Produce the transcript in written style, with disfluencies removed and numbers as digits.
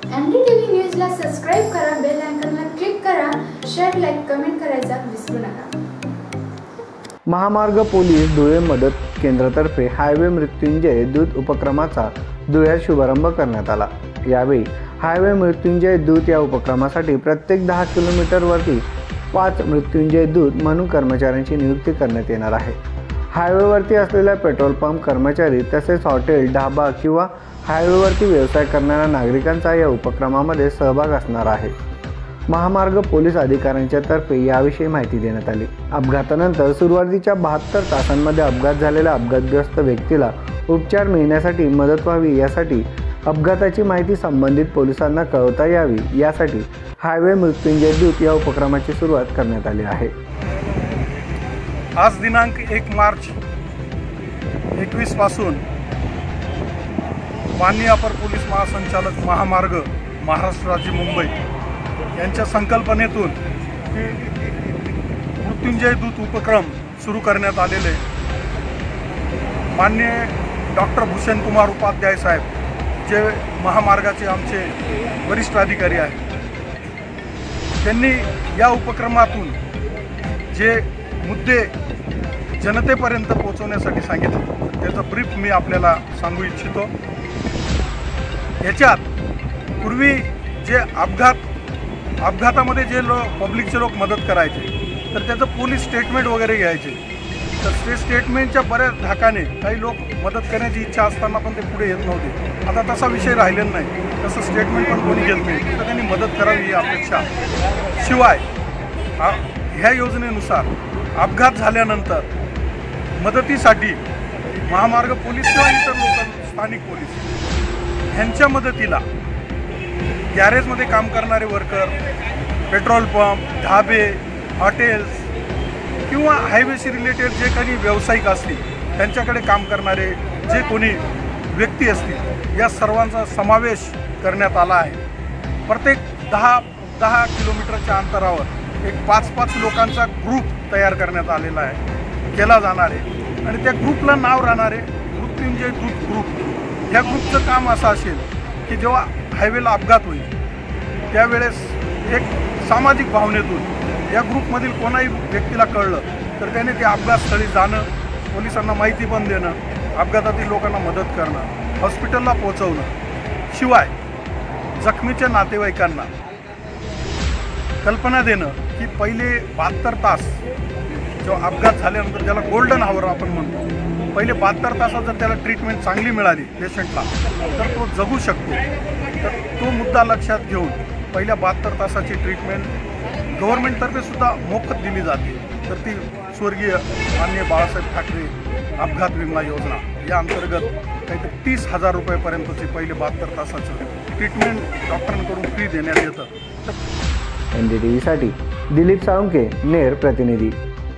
NDTV न्यूजला subscribe करा, bell आयकॉनला क्लिक करा, शेअर, लाईक, कमेंट करायला विसरू नका। महामार्ग पोलीस धुळे मदत केंद्रातर्फे हायवे मृत्युंजय दूत उपक्रमाचा धुळ्यात शुभारंभ करण्यात आला। यावेळी हायवे मृत्युंजय दूत या उपक्रमासाठी प्रत्येक 10 किलोमीटरवरती 5 मृत्युंजय दूत म्हणून कर्मचाऱ्यांची नियुक्ती करण्यात येणार आहे। हायवेवरती असलेल्या पेट्रोल पंप कर्मचारी तसेच हॉटेल, ढाबा किंवा हायवेवरती व्यवसाय करणाऱ्या नागरिकांचा या उपक्रमामध्ये सहभाग असणार आहे। महामार्ग पोलीस अधिकाऱ्यांच्या तर्फे याविषयी माहिती देण्यात आली। अपघातानंतर सुरुवातीच्या 72 तासांमध्ये अपघात झालेल्या अपघातग्रस्त व्यक्तीला उपचार मिळण्यासाठी मदत व्हावी यासाठी अपघाताची माहिती संबंधित पोलिसांना कळवता यावी यासाठी हायवे मृत्युंजय दूत या उपक्रमाची सुरुवात करण्यात आली आहे। आज दिनांक 1 मार्च 21 पासून माननीय अपर पोलीस महासंचालक महामार्ग महाराष्ट्र राज्य मुंबई यांच्या संकल्पनेतून मृत्युंजय दूत उपक्रम सुरू करण्यात आलेले माननीय डॉक्टर भूषण कुमार उपाध्याय साहेब जे महामार्गाचे आमचे वरिष्ठ अधिकारी आहेत, त्यांनी या उपक्रमातून जे मुद्दे जनतेपर्यंत पोहोचवण्यासाठी सांगितले त्याचा ब्रीफ मी आपल्याला सांगू इच्छितो। याच्यात पूर्वी जे अपघातामध्ये जे पब्लिकचे लोक मदत करायचे तर त्याचं पोलीस स्टेटमेंट वगैरे घ्यायचे, तर ते स्टेटमेंटच्या बऱ्याच धाकाने काही लोक मदत करण्याची इच्छा असताना पण ते पुढे येत नव्हते। आता तसा विषय राहिलेला नाही, तसं स्टेटमेंट पण कोणी घेत नाही, तर त्यांनी मदत करावी ही अपेक्षा। शिवाय ह्या योजनेनुसार अपघात झाल्यानंतर मदतीसाठी महामार्ग पोलीस किंवा इतर लोक स्थानिक पोलीस ह्यांच्या मदतीला गॅरेजमध्ये काम करणारे वर्कर, पेट्रोल पंप, ढाबे, हॉटेल्स किंवा हायवेशी रिलेटेड जे काही व्यावसायिक असतील त्यांच्याकडे काम करणारे जे कोणी व्यक्ती असतील या सर्वांचा समावेश करण्यात आला आहे। प्रत्येक 10 किलोमीटरच्या अंतरावर एक 5-5 लोकांचा ग्रुप तयार करण्यात आलेला आहे, केला जाणार आहे आणि त्या ग्रुपला नाव राहणारे मृत्युंजय दूत ग्रुप। ह्या ग्रुपचं काम असं असेल की जेव्हा हायवेला अपघात होईल त्यावेळेस एक सामाजिक भावनेतून या ग्रुपमधील कोणाही व्यक्तीला कळलं तर त्याने त्या अपघातस्थळी जाणं, पोलिसांना माहिती पण देणं, अपघातातील लोकांना मदत करणं, हॉस्पिटलला पोहोचवणं, शिवाय जखमीच्या नातेवाईकांना कल्पना देणं की पहिले 72 तास जेव्हा अपघात झाल्यानंतर ज्याला गोल्डन आवर आपण म्हणतो, पहिले 72 तासात जर त्याला ट्रीटमेंट चांगली मिळाली पेशंटला तर तो जगू शकतो। तर तो मुद्दा लक्षात घेऊन पहिल्या 72 तासाची ट्रीटमेंट गव्हर्नमेंटतर्फे सुद्धा मोफत दिली जाते। तर ती स्वर्गीय माननीय बाळासाहेब ठाकरे अपघात विमा योजना या अंतर्गत काहीतरी 30,000 रुपयापर्यंतची पहिले 72 तासाचं ट्रीटमेंट डॉक्टरांकडून फ्री देण्यात येतं। NDTV साठी दिलीप साळुंके, नेर प्रतिनिधी।